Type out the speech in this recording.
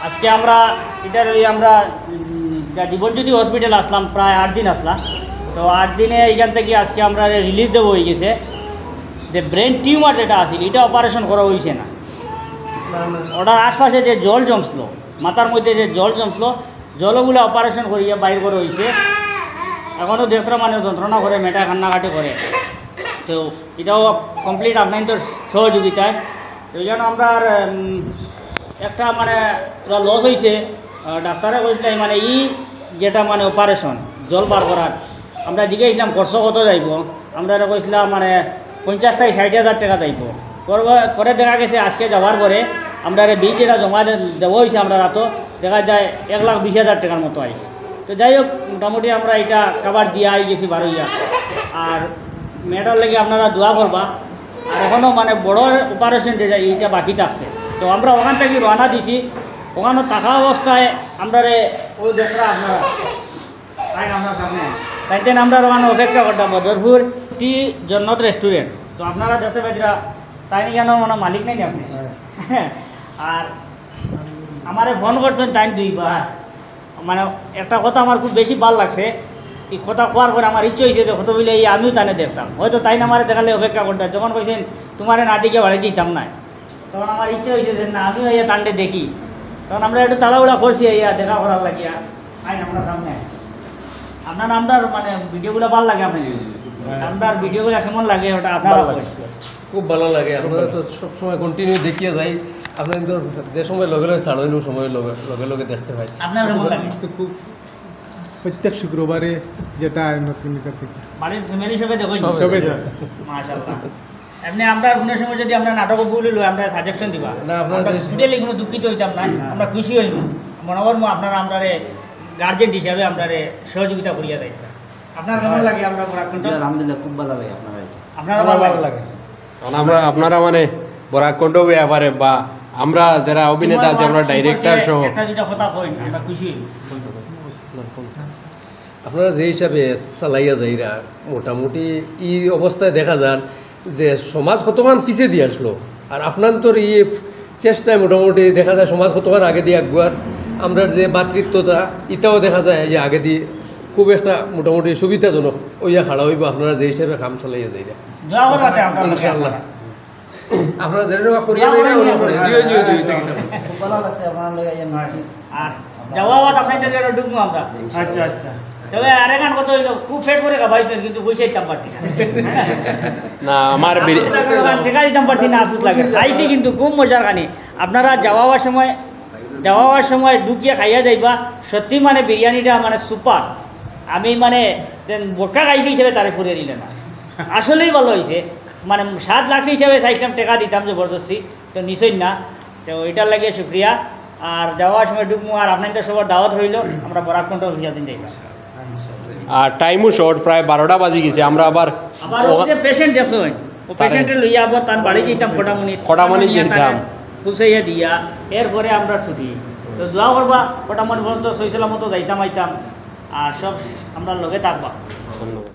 আজকে আমরা এটার আমরা জীবনজ্যোতি হসপিটাল আসলাম, প্রায় 8 দিন আসলাম। তো 8 দিনে এইখান থেকে আজকে আমরা রিলিজ দেবো হয়ে গেছে। যে ব্রেন টিউমার যেটা আছিল এটা অপারেশন করা হয়েছে না, ওটার আশপাশে যে জল জমছিল, মাথার মধ্যে যে জল জমছিল, জলগুলো অপারেশন করিয়ে বাইর করে হয়েছে। এখনও দেখতে মানে যন্ত্রণা করে, মেটা কান্নাকাটি করে। তো এটাও কমপ্লিট আপনার সহযোগিতায়। তো এই জন্য আমরা একটা মানে পুরো লস হয়েছে। ডাক্তারে বলছিলাম মানে যেটা মানে অপারেশন জল বার করার, আমরা জিজ্ঞাসলাম খরচ কত যাইব, আমরা কইছিলাম মানে 50 থেকে 60,000 টাকা যাইব। পরে দেখা গেছে আজকে যাওয়ার পরে আমরা বিল যেটা জমা দেওয়া হয়েছে আমরা রাতো দেখা যায় 1,20,000 টাকার মতো আইছে। তো যাই হোক, মোটামুটি আমরা এটা কাবার দিয়া গেছি 12,000। আর মেয়েটার লেগে আপনারা দোয়া করবা। আর এখনও মানে বড় অপারেশন যেটা এইটা বাকি থাকছে। তো আমরা ওখান থেকে রওনা দিছি। ওখানে থাকা অবস্থায় আমরা ওই দেখরা আপনারা আপনার সামনে তাইতে আমরা ওখানে অপেক্ষা করতাম বদরপুর টি জন্নত রেস্টুরেন্ট। তো আপনারা যাতে বেদরা তাই নিয়ে কেন মানে মালিক নেই আপনি। আর আমারে ফোন করছেন টাইম 2বার। মানে একটা কথা আমার খুব বেশি ভালো লাগছে, এই কথা কোয়ার পরে আমার ইচ্ছে হয়েছে যে কত বলে আমিও তানে দেখতাম, হয়তো তাই না আমারে দেখালে অপেক্ষা করতাম। যখন কইছেন তোমার না দিকে বাড়ি দিতাম না, তখন আমার ইচ্ছে হয়েছে যে না আমিও ইয়া তান্ডে দেখি। তখন আমরা একটু তাড়াহুড়া করছি ইয়া দেখা করার লাগিয়া। আইন আমরা সামনে আপনার নামদার মানে ভিডিওগুলো ভালো লাগে, আপনি নামদার ভিডিওগুলো কেমন লাগে ওটা আপনারা খুব ভালো লাগে। আপনারা তো সবসময় কন্টিনিউ দেখিয়ে যাই, আপনার কিন্তু যে সময় লগে লগে ছাড়েন ওই সময় লগে লগে দেখতে পাই। আপনার কেমন লাগে? খুব প্রত্যেক শুক্রবারে যেটা নতুন এটা থেকে বাড়ির ফ্যামিলি সবাই দেখো সবাই মাশাআল্লাহ। এমনি আমরা কোনো সময় যদি আমরা নাটক বলে লই আমরা সাজেশন দিবা না, আপনারা টোটালি কোনো দুঃখিত হইতাম না, আমরা খুশি হইব। মনে করবো আপনারা আমরারে গার্জেন হিসাবে আমরারে সহযোগিতা করিয়া দেয়। আপনার কেমন লাগে? আমরা আলহামদুলিল্লাহ খুব ভালো লাগে। আপনারা ভালো লাগে? আমরা আপনারা মানে বরাকণ্ঠ ব্যাপারে বা আমরা যারা অভিনেতা আছে আমরা ডাইরেক্টর সহ একটা যেটা কথা কই আমরা খুশি হই। আপনারা যে হিসাবে চালাইয়া যাইরা মোটামুটি এই অবস্থায় দেখা যান যে সমাজ কতক্ষণ পিছিয়ে দিয়ে আসলো, আর আপনার তোর এই চেষ্টায় মোটামুটি দেখা যায় সমাজ কতক্ষণ আগে দিয়ে আগুয়ার। আমরা যে মাতৃত্বতা এটাও দেখা যায় যে আগে দিয়ে খুব একটা মোটামুটি সুবিধাজনক ওইয়া খাড়া হইব আপনারা যে হিসাবে কাম চালাইয়া যাইরা। ইনশাআল্লাহ আপনারা যেটা করিয়া যাইরা ওরা করে খুব ভালো লাগছে আপনার লগে এই মাছি। আর যাওয়াত আপনাদের জন্য ঢুকবো আমরা। আচ্ছা আচ্ছা। তবে আরেকখান কথা হইলো খুব ফেট করে খাবাইছেন কিন্তু পয়সা দিতাম পারছি না। না আমার টাকা দিতাম পারছি না, আফসোস লাগে। খাইছি কিন্তু খুব মজার খানি। আপনারা যাওয়ার সময় ঢুকিয়ে খাইয়া যাইবা, সত্যি মানে বিরিয়ানিটা মানে সুপার। আমি মানে বোকা খাইছি হিসেবে তারে ফুরিয়ে দিলে না, আসলেই ভালো হয়েছে। মানে স্বাদ লাগছে হিসাবে চাইছিলাম টাকা দিতাম জবরদস্তি, তো নিশ্চয়ই না। তো এটার লাগে শুক্রিয়া। আর যাওয়ার সময় ঢুকবো। আর আপনাদের সবার দাওয়াত রইল, আমরা বরাকণ্ঠ দিন যাইবা। আর টাইমও শর্ট, প্রায় 12টা বাজে গেছে। আমরা আবার পেশেন্ট দেখছেন, ও পেশেন্টের লইয়া আবার তার বাড়ি যেতাম ফটামনি যেতাম খুশাইয়া দিয়া, এরপরে আমরা ছুটি। তো দোয়া করবা ফটামনি পর্যন্ত সৈসলাম মতো যাইতাম আইতাম। আর সব আমরা লগে থাকবা। ধন্যবাদ।